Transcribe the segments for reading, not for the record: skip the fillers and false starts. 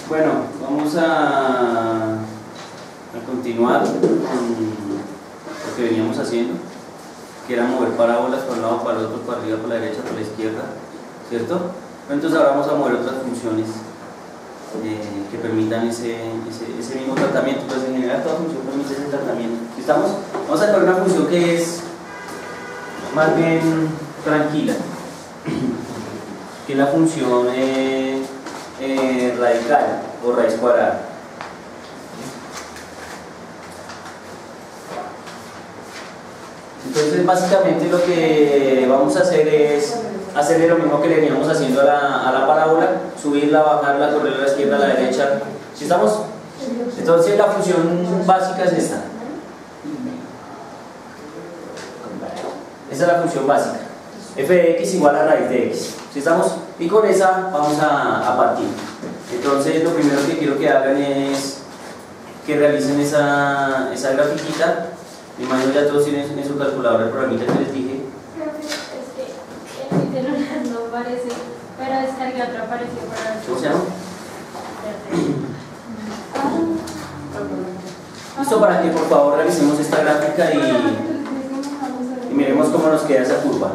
Bueno, vamos a continuar con lo que veníamos haciendo, que era mover parábolas para un lado, para el otro, para arriba, para la derecha, para la izquierda, ¿cierto? Entonces ahora vamos a mover otras funciones que permitan ese mismo tratamiento. Pues en general toda función permite ese tratamiento. ¿Estamos? Vamos a ver una función que es más bien tranquila, que es la función radical o raíz cuadrada. Entonces básicamente lo que vamos a hacer es hacerle lo mismo que le veníamos haciendo a la parábola, subirla, bajarla, correrla a la izquierda, a la derecha. ¿Sí estamos? Entonces la función básica es esta. Esa es la función básica. F de x igual a raíz de x. ¿Sí estamos? Y con esa vamos a partir. Entonces lo primero que quiero que hagan es que realicen esa grafiquita. Me imagino ya todos tienen en su calculadora el programita que les dije. Es que en mi celular no aparece, pero descargué otro apareció para... ¿Cómo se llama? Listo, para que por favor realicemos esta gráfica y miremos cómo nos queda esa curva.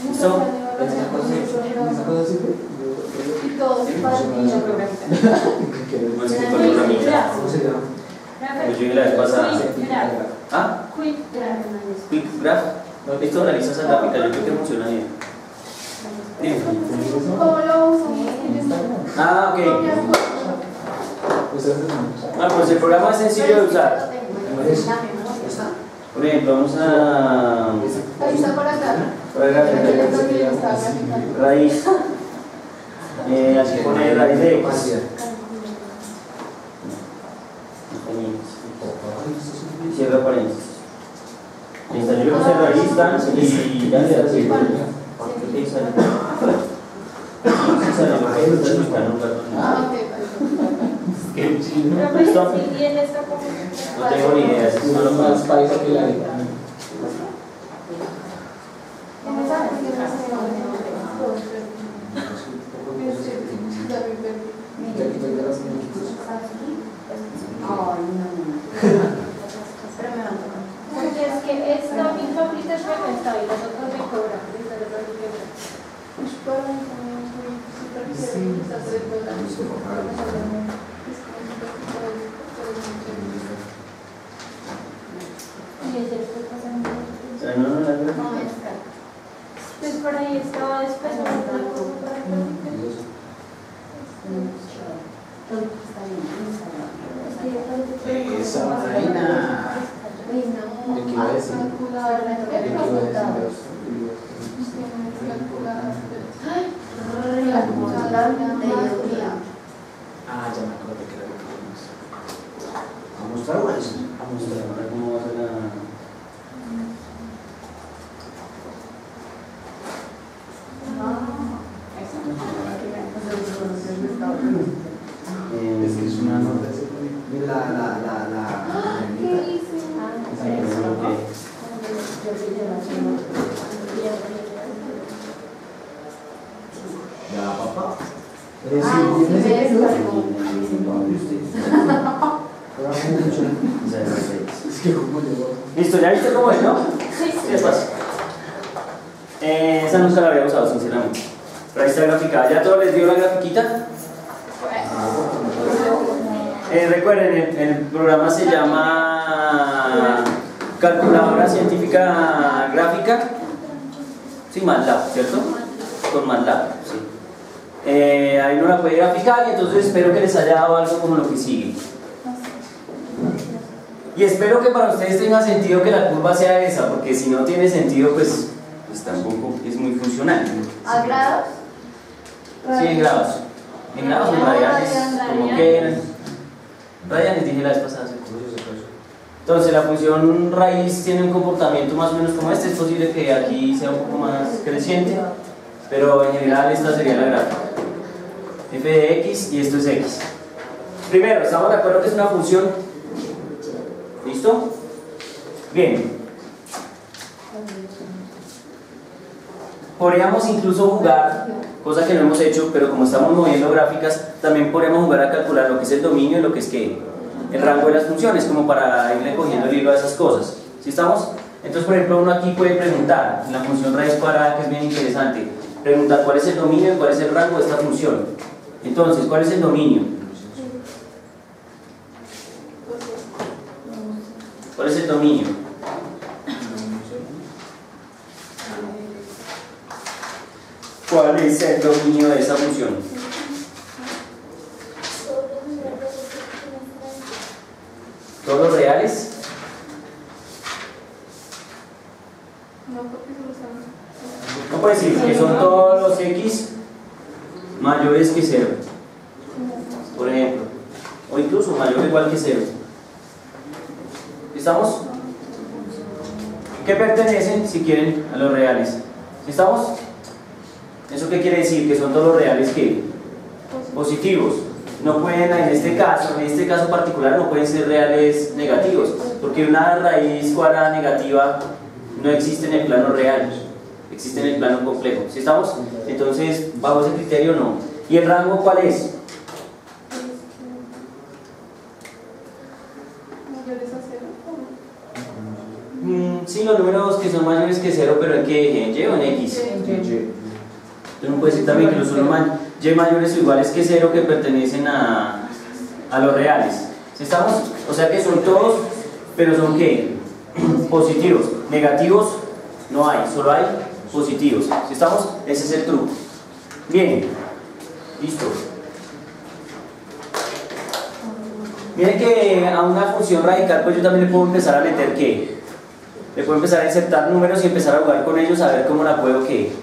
¿Listo? No es que con el programita. Pues yo la vez pasada. ¿Ah? Quick Graph. Listo, realiza esa gráfica, yo creo que funciona bien. Dime. ¿Cómo lo uso? Ah, ok. Pues el programa es sencillo de usar. Por ejemplo, vamos a... Ahí está por acá. Raíz. Así pone raíz de x. Cierra paréntesis. Listo, yo le puse raíz tan y ya le das igual. ¿Listo? No tengo ni idea, es uno más país que la Porque es que esta misma aplicación está y las otras me cobran. Pues por ahí estaba después esa vaina. ¿Qué iba a decir? Ah, ya me acuerdo que era lo que vimos. ¿A mostrar o a eso? A mostrar, a ver cómo va a ser la... Es que es una nota. ¿qué hice? Ya, papá. Listo, ¿ya viste cómo es, no? Sí. Sí, es fácil. Esa nunca la había usado, sinceramente. Pero ahí está graficada. ¿Ya todo les dio la grafiquita? Recuerden, el programa se llama Calculadora Científica Gráfica. Sí, MATLAB, ¿cierto? Con MATLAB, sí. Ahí uno la puede graficar y entonces espero que les haya dado algo como lo que sigue. Y espero que para ustedes tenga sentido que la curva sea esa, porque si no tiene sentido, pues tampoco es muy funcional. ¿A grados? Sí, en grados. En grados o en radianes, como quieran. Radianes dije la vez pasada. Entonces la función raíz tiene un comportamiento más o menos como este. Es posible que aquí sea un poco más creciente, pero en general esta sería la gráfica. F de x y esto es x. Primero, ¿estamos de acuerdo que es una función? ¿Listo? Bien. Podríamos incluso jugar, cosa que no hemos hecho, pero como estamos moviendo gráficas, también podríamos jugar a calcular lo que es el dominio y lo que es ¿qué? El rango de las funciones, como para irle cogiendo el hilo a esas cosas. ¿Sí estamos? Entonces, por ejemplo, uno aquí puede preguntar, en la función raíz cuadrada, que es bien interesante, preguntar cuál es el dominio y cuál es el rango de esta función. Entonces, ¿cuál es el dominio? ¿Cuál es el dominio? ¿Cuál es el dominio de esa función? ¿Todos los reales? No puede decir que son todos los x mayores que 0, por ejemplo, o incluso mayor o igual que 0. ¿Estamos? ¿Qué pertenecen, si quieren, a los reales? ¿Estamos? ¿Eso qué quiere decir? Que son todos los reales que positivos. No pueden, en este caso particular, no pueden ser reales negativos, porque una raíz cuadrada negativa no existe en el plano real, existe en el plano complejo. ¿Sí estamos? Entonces, bajo ese criterio no. ¿Y el rango cuál es? ¿Mayores a 0? Sí, los números que son mayores que 0, pero ¿en qué eje? ¿En Y o en X? Entonces uno puede decir también que los Y mayores o iguales que 0 que pertenecen a los reales. ¿Sí estamos? O sea que son todos, pero son ¿qué? Positivos. Negativos no hay, solo hay positivos. ¿Sí estamos? Ese es el truco. Bien, listo. Miren que a una función radical pues yo también le puedo empezar a meter ¿qué? Le puedo empezar a insertar números y empezar a jugar con ellos a ver cómo la puedo ¿qué?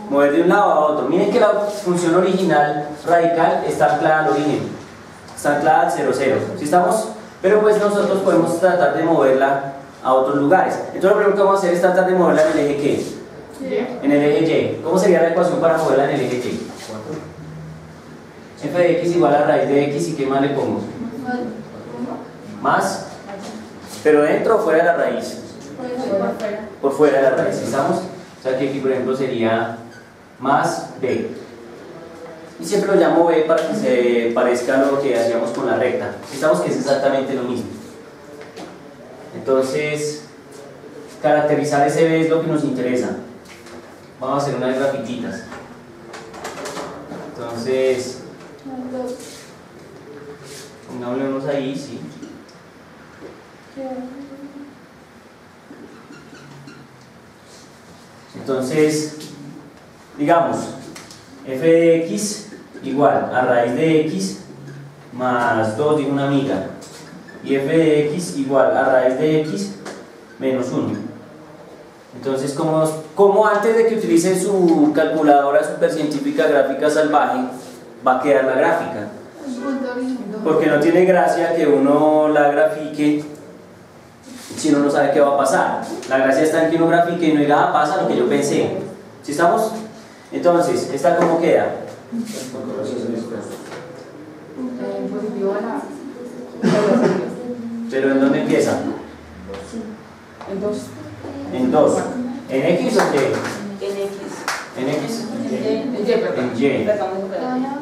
Mover de un lado a otro. Miren que la función original radical está anclada al origen, está anclada al 0, 0. ¿Sí estamos? Pero pues nosotros podemos tratar de moverla a otros lugares. Entonces lo primero que vamos a hacer es tratar de moverla en el eje ¿qué? En el eje Y. ¿Cómo sería la ecuación para moverla en el eje Y? F de x igual a raíz de x, ¿y qué más le pongo? Más, pero dentro o fuera de la raíz. Por fuera de la raíz. ¿Estamos? O sea que aquí por ejemplo sería más b, y siempre lo llamo b para que se parezca a lo que hacíamos con la recta. Estamos que es exactamente lo mismo. Entonces caracterizar ese b es lo que nos interesa. Vamos a hacer unas grafiquitas. Entonces pongámosle unos ahí, sí. Entonces digamos, f de x igual a raíz de x más 2, dijo una amiga, y f de x igual a raíz de x menos 1. Entonces, como antes de que utilicen su calculadora supercientífica gráfica salvaje, va a quedar la gráfica? Porque no tiene gracia que uno la grafique si uno no sabe qué va a pasar. La gracia está en que uno grafique y no diga, pasa lo que yo pensé. ¿Sí estamos? Entonces, ¿esta cómo queda? ¿Pero en dónde empieza? En 2. En 2. ¿En X o en Y? En X. ¿En X? En Y, perdón. En Y.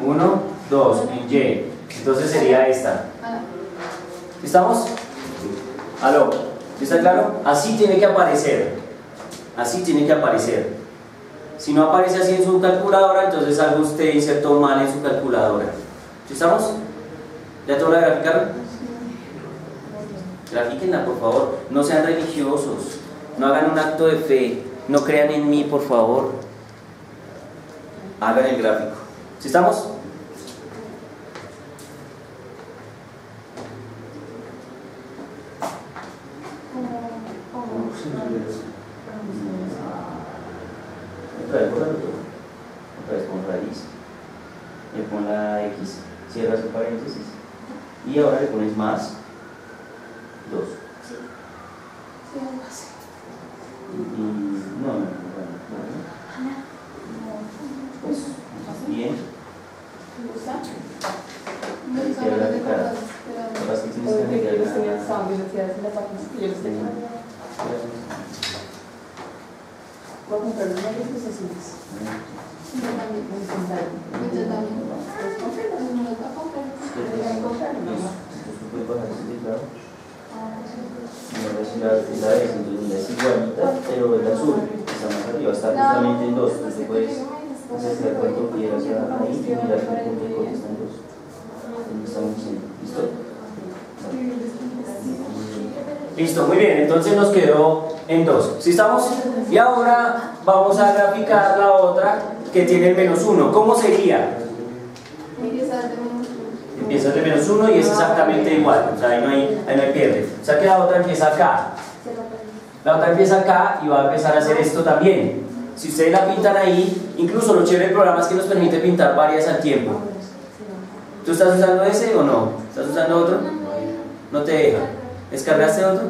1, 2, en Y. Entonces sería esta. ¿Estamos? ¿Aló? ¿Está claro? Así tiene que aparecer. Así tiene que aparecer. Si no aparece así en su calculadora, entonces algo usted insertó mal en su calculadora. ¿Sí estamos? ¿Ya todo la graficaron? Grafíquenla, por favor. No sean religiosos. No hagan un acto de fe. No crean en mí, por favor. Hagan el gráfico. ¿Sí estamos? Otra vez con raíz, le pones la x, cierras el paréntesis y ahora le pones más 2. No. Pues, bien. Cierra la cara. Ahora sí tienes que meter la... Voy a comprar los medios pues así es. Yo también voy a comprar. Yo también. Pues cómpralo, no lo voy a comprar. Yo voy a comprarlo, mamá. Esto puede pasar así, claro. No es la de entonces es igualita, pero el azul está más arriba, está justamente en 2. Entonces puedes hacer cuanto quieras ahí y mirar qué punto está en 2. Estamos diciendo, ¿listo? Listo, muy bien, entonces nos quedó en 2. ¿Sí estamos? Y ahora vamos a graficar la otra que tiene el -1. ¿Cómo sería? Empieza de -1 y es exactamente igual, o sea, ahí no hay pierde. O sea que la otra empieza acá. La otra empieza acá y va a empezar a hacer esto también. Si ustedes la pintan ahí, incluso lo chévere del programa es que nos permite pintar varias al tiempo. ¿Tú estás usando ese o no? ¿Estás usando otro? No te deja. ¿Descargaste otro?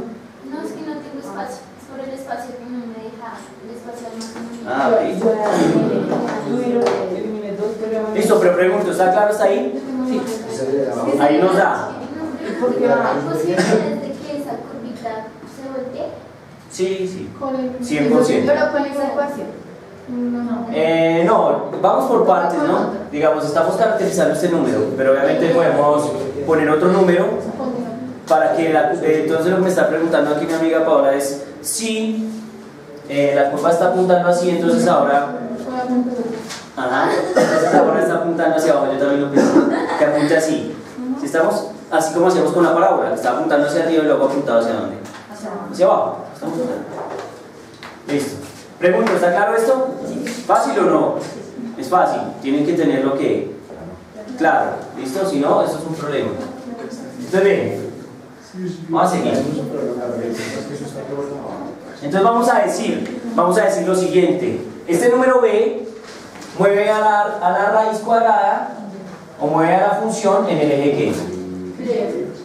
No, es que no tengo espacio. Es por el espacio que no me deja el espacio almacenamiento. Ah, ok. Eliminé 2 programas. Listo, pero pregunto, ¿está claro hasta ahí? Sí. Ahí nos da. ¿Por qué va? ¿Es posible desde que esa curvita se voltee? Sí, sí. 100%. Pero con esa ecuación. No, vamos por partes, ¿no? Digamos, estamos caracterizando este número, pero obviamente podemos poner otro número para que entonces lo que me está preguntando aquí mi amiga Paola es si la curva está apuntando así, entonces ahora entonces ahora está apuntando hacia abajo. Yo también lo pienso, que apunte así. Si estamos así como hacíamos con la parábola, que está apuntando hacia arriba y luego apuntado hacia dónde, hacia abajo. Estamos listo. Pregunto, ¿está claro esto? ¿Fácil o no? Es fácil, tienen que tener lo que claro, ¿listo? Si no, eso es un problema. Entonces bien, vamos a seguir. Entonces vamos a decir lo siguiente. Este número b mueve a la raíz cuadrada o mueve a la función en el eje ¿qué?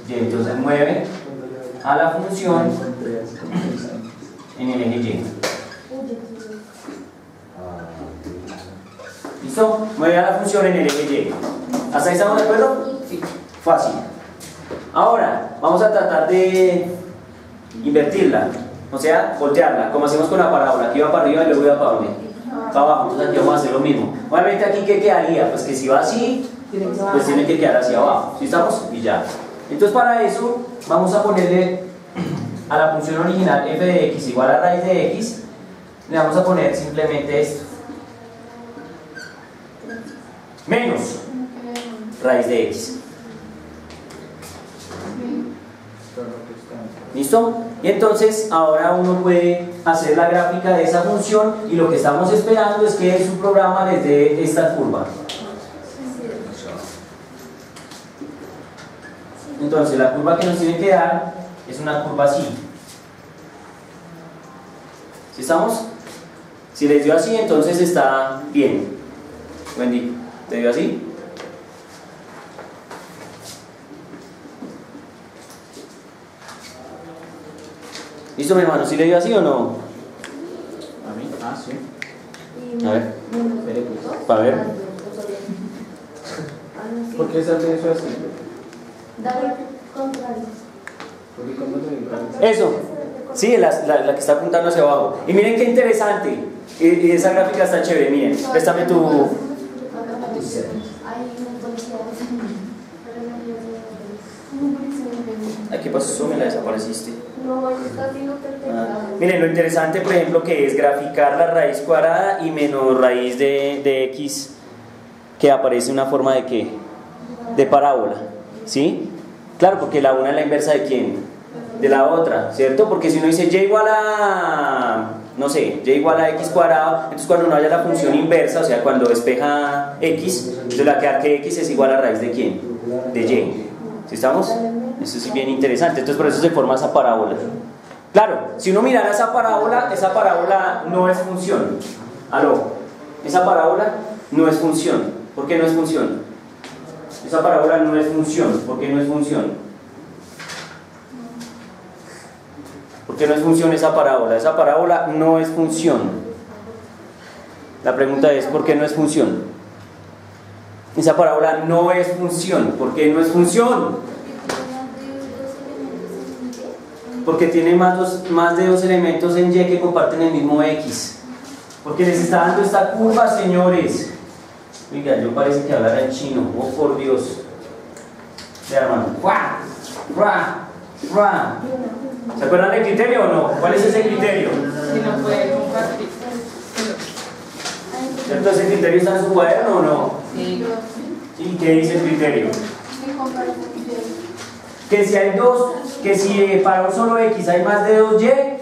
Y. Entonces mueve a la función en el eje Y. ¿Listo? Mueve a la función en el eje Y. ¿Hasta ahí estamos de acuerdo? Sí. Fácil. Ahora, vamos a tratar de invertirla, o sea, voltearla, como hacemos con la parábola. Aquí va para arriba y luego va para dónde? Para abajo. Entonces aquí vamos a hacer lo mismo. Obviamente aquí, ¿qué quedaría? Pues que si va así, pues tiene que quedar hacia abajo. ¿Sí estamos? Y ya. Entonces para eso, vamos a ponerle a la función original f de x igual a raíz de x, le vamos a poner simplemente esto. Menos raíz de x. ¿Listo? Y entonces ahora uno puede hacer la gráfica de esa función y lo que estamos esperando es que su programa les dé esta curva. Entonces la curva que nos tiene que dar es una curva así. ¿Sí estamos? Si les dio así, entonces está bien. Wendy, ¿te dio así? ¿Listo, mi hermano? ¿Sí le dio así o no? ¿A mí? Ah, sí. A ver. Espere, pues. Para ver. ¿Por qué sale eso así? Dale contrario. Porque cuando le Eso. Sí, la que está apuntando hacia abajo. Y miren qué interesante. Y esa gráfica está chévere. Miren, préstame tu. Ay, ¿qué pasó? Me la desapareciste. No, está haciendo perfecto. Miren, lo interesante, por ejemplo, que es graficar la raíz cuadrada y menos raíz de x, que aparece una forma de ¿qué? De parábola. ¿Sí? Claro, porque la una es la inversa de ¿quién? De la otra, ¿cierto? Porque si uno dice y igual a, no sé, y igual a x cuadrado, entonces cuando uno haya la función inversa, o sea, cuando despeja x, entonces la que x es igual a raíz de ¿quién? De y. ¿Sí estamos? Eso es bien interesante, entonces por eso se forma esa parábola. Claro, si uno mirara esa parábola no es función. Aló, esa parábola no es función. ¿Por qué no es función? Esa parábola no es función. ¿Por qué no es función? ¿Por qué no es función esa parábola? Esa parábola no es función. La pregunta es, ¿por qué no es función? Esa parábola no es función. ¿Por qué no es función? Porque tiene más de dos elementos en y que comparten el mismo x. Porque les está dando esta curva, señores. Oiga, yo parece que hablara en chino. Oh, por Dios. Vea, hermano. ¡Fua! ¡Fua! ¡Fua! ¿Se acuerdan del criterio o no? ¿Cuál es ese criterio? Si no puede compartir. ¿Cierto? ¿Ese criterio está en su cuaderno o no? Sí. ¿Y qué dice el criterio? Que si hay dos, que si para un solo X hay más de 2Y,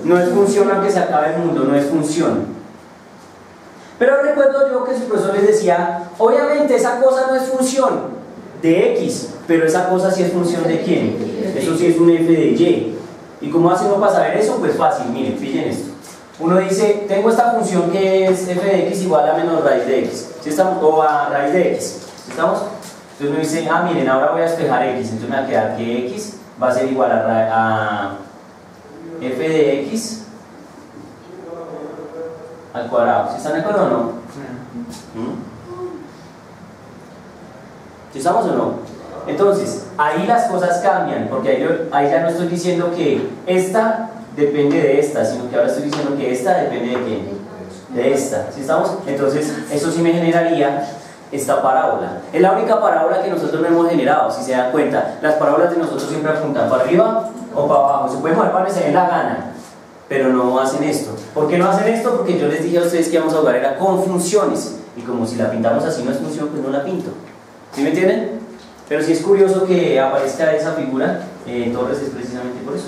no es función aunque se acabe el mundo, no es función. Pero recuerdo yo que su profesor les decía, obviamente esa cosa no es función de X, pero esa cosa sí es función de quién. Eso sí es un f de Y. ¿Y cómo hace uno para saber eso? Pues fácil, miren, pillen esto. Uno dice, tengo esta función que es f de x igual a menos raíz de x, ¿sí estamos? O a raíz de x, ¿sí estamos? Entonces uno dice, ah, miren, ahora voy a despejar x, entonces me va a quedar que x va a ser igual a f de x al cuadrado. ¿Sí están de acuerdo o no? ¿Sí estamos o no? Entonces, ahí las cosas cambian, porque ahí ya no estoy diciendo que esta depende de esta, sino que ahora estoy diciendo que esta depende de quién, de esta, ¿sí estamos? Entonces eso sí me generaría esta parábola. Es la única parábola que nosotros no hemos generado, si se dan cuenta. Las parábolas de nosotros siempre apuntan para arriba o para abajo, se pueden mover para donde se den la gana, pero no hacen esto. ¿Por qué no hacen esto? Porque yo les dije a ustedes que íbamos a jugar era con funciones, y como si la pintamos así no es función, pues no la pinto, ¿sí me entienden? Pero sí es curioso que aparezca esa figura en Torres, es precisamente por eso,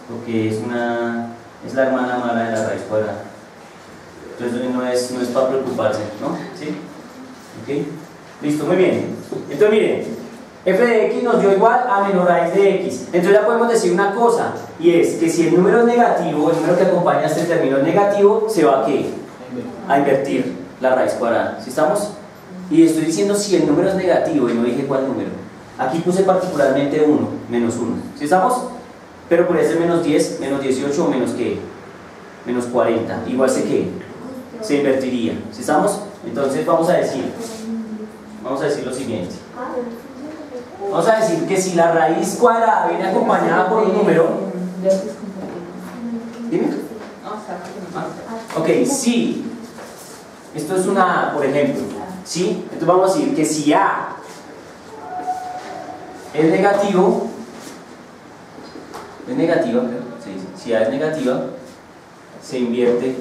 porque es la hermana mala de la raíz cuadrada. Entonces no es para preocuparse, ¿no? ¿Sí? ¿Ok? Listo, muy bien. Entonces miren, f de x nos dio igual a menos raíz de x. Entonces ya podemos decir una cosa, y es que si el número es negativo, el número que acompaña a este término es negativo, se va a ¿qué? A invertir la raíz cuadrada. ¿Sí estamos? Y estoy diciendo si el número es negativo y no dije cuál número. Aquí puse particularmente 1, menos 1. ¿Sí estamos? Pero podría ser menos 10, menos 18 o menos ¿qué? Menos 40. Igual sé que se invertiría. ¿Sí estamos? Entonces vamos a decir lo siguiente. Vamos a decir que si la raíz cuadrada viene acompañada por un número. Dime. Ok, si esto es una A, por ejemplo. ¿Sí? Entonces vamos a decir que si A es negativo, es negativa, creo. Sí, si A es negativa, se invierte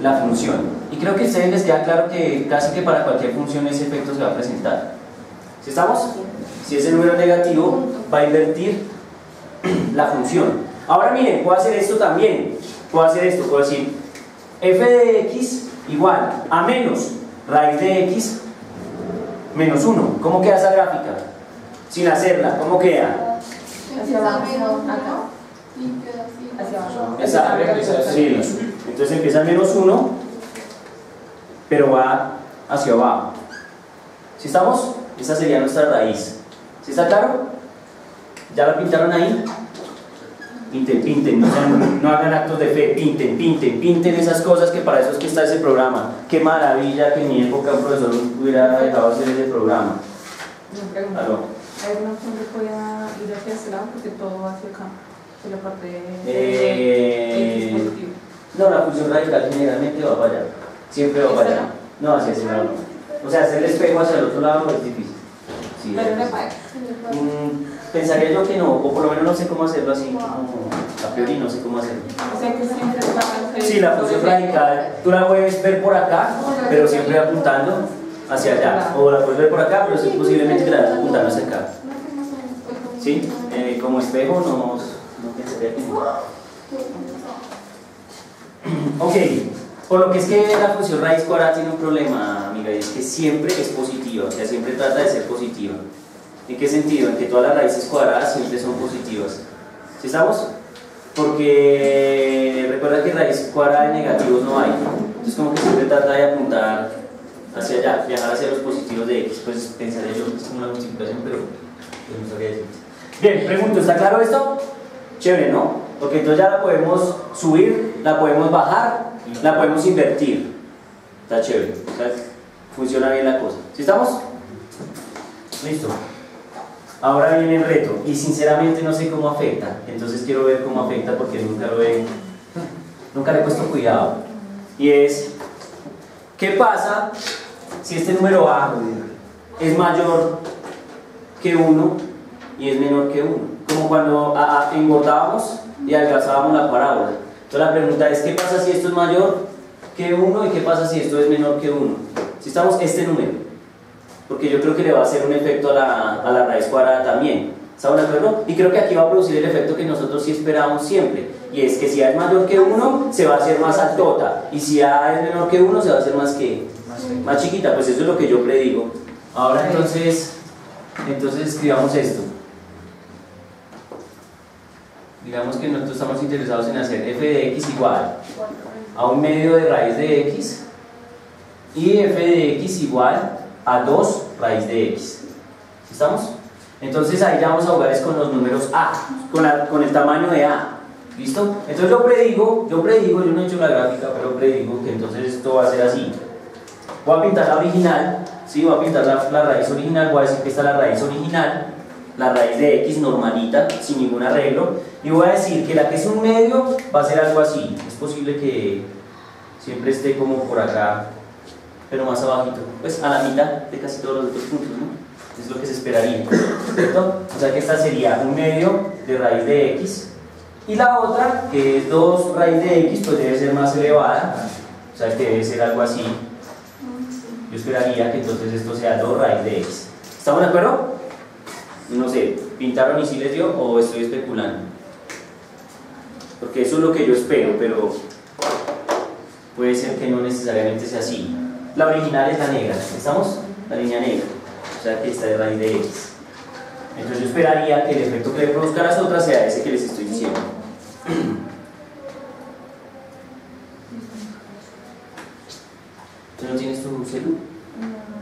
la función. Y creo que a ustedes les queda claro que casi que para cualquier función ese efecto se va a presentar. ¿Sí estamos? Si ese número es negativo, va a invertir la función. Ahora miren, puedo hacer esto también. Puedo hacer esto, puedo decir f de x igual a menos raíz de x menos 1. ¿Cómo queda esa gráfica? Sin hacerla, ¿cómo queda? Hacia abajo, acá. Y queda así. Hacia abajo. Exacto. Sí. Entonces empieza en menos 1, pero va hacia abajo. ¿Sí estamos? Esa sería nuestra raíz. ¿Sí está claro? ¿Ya la pintaron ahí? Pinten, pinten, no hagan actos de fe, pinten, pinten, pinten esas cosas, que para eso es que está ese programa. Qué maravilla que en mi época un profesor hubiera dejado hacer ese programa. Una pregunta. ¿Aló? ¿Hay alguna opción que pueda ir hacia este lado? Porque todo va hacia acá. Hacia la parte de X positivo. No, la función radical generalmente va para allá. Siempre va para allá. No, hacia ese lado. O sea, hacer el espejo hacia el otro lado es difícil. Sí, Pero le paga. pensaría yo que no, o por lo menos no sé cómo hacerlo así, como a priori no sé cómo hacerlo. O sea que siempre está. Sí, la función radical, tú la puedes ver por acá, pero siempre apuntando hacia allá. O la puedes ver por acá, pero sí, posiblemente que la veas apuntando hacia acá. ¿Sí? Como espejo no pensaría que no. Ok, por lo que es que la función raíz cuadrada tiene un problema, amiga, y es que siempre es positiva, o sea, siempre trata de ser positiva. ¿En qué sentido? En que todas las raíces cuadradas siempre son positivas. ¿Sí estamos? Porque recuerda que raíz cuadrada de negativos no hay. Entonces como que siempre trata de apuntar hacia allá, viajar hacia los positivos de x. Pues pensaría yo que es como una multiplicación, pero no sabría decir. Bien, pregunto, ¿está claro esto? Chévere, ¿no? Porque entonces ya la podemos subir, la podemos bajar, la podemos invertir. Está chévere, o sea, funciona bien la cosa. ¿Sí estamos? Listo. Ahora viene el reto, y sinceramente no sé cómo afecta, entonces quiero ver cómo afecta porque nunca lo he nunca le he puesto cuidado. Y es, ¿qué pasa si este número A es mayor que 1 y es menor que 1? Como cuando engordábamos y adelgazábamos la parábola. Entonces la pregunta es, ¿qué pasa si esto es mayor que 1 y qué pasa si esto es menor que 1? Si estamos este número, porque yo creo que le va a hacer un efecto a la raíz cuadrada también. ¿Estamos de acuerdo? Y creo que aquí va a producir el efecto que nosotros sí esperamos siempre, y es que si A es mayor que 1 se va a hacer más altota, y si A es menor que 1 se va a hacer más chiquita. Pues eso es lo que yo predigo. Ahora entonces escribamos esto. Digamos que nosotros estamos interesados en hacer f de x igual a 1/2 de raíz de x y f de x igual a 2 raíz de x. ¿Estamos? Entonces ahí ya vamos a jugar es con los números a, con el tamaño de a. ¿Listo? Entonces yo predigo, yo no he hecho la gráfica, pero predigo que entonces esto va a ser así. Voy a pintar la original, ¿sí? Voy a pintar la raíz original, voy a decir que esta es la raíz original, la raíz de x normalita, sin ningún arreglo, y voy a decir que la que es 1/2 va a ser algo así. Es posible que siempre esté como por acá, pero más abajito, pues a la mitad de casi todos los otros puntos, ¿no? Es lo que se esperaría, ¿cierto? O sea que esta sería 1/2 de raíz de x, y la otra, que es 2 raíz de x, pues debe ser más elevada, o sea que debe ser algo así. Yo esperaría que entonces esto sea 2 raíz de x. ¿Estamos de acuerdo? No sé, ¿pintaron y si les dio o estoy especulando? Porque eso es lo que yo espero, pero puede ser que no necesariamente sea así. La original es la negra, ¿estamos? La línea negra, o sea que esta es raíz de x. Entonces yo esperaría que el efecto que le produzca a las otras sea ese que les estoy diciendo. ¿Tú no tienes tu celu? No.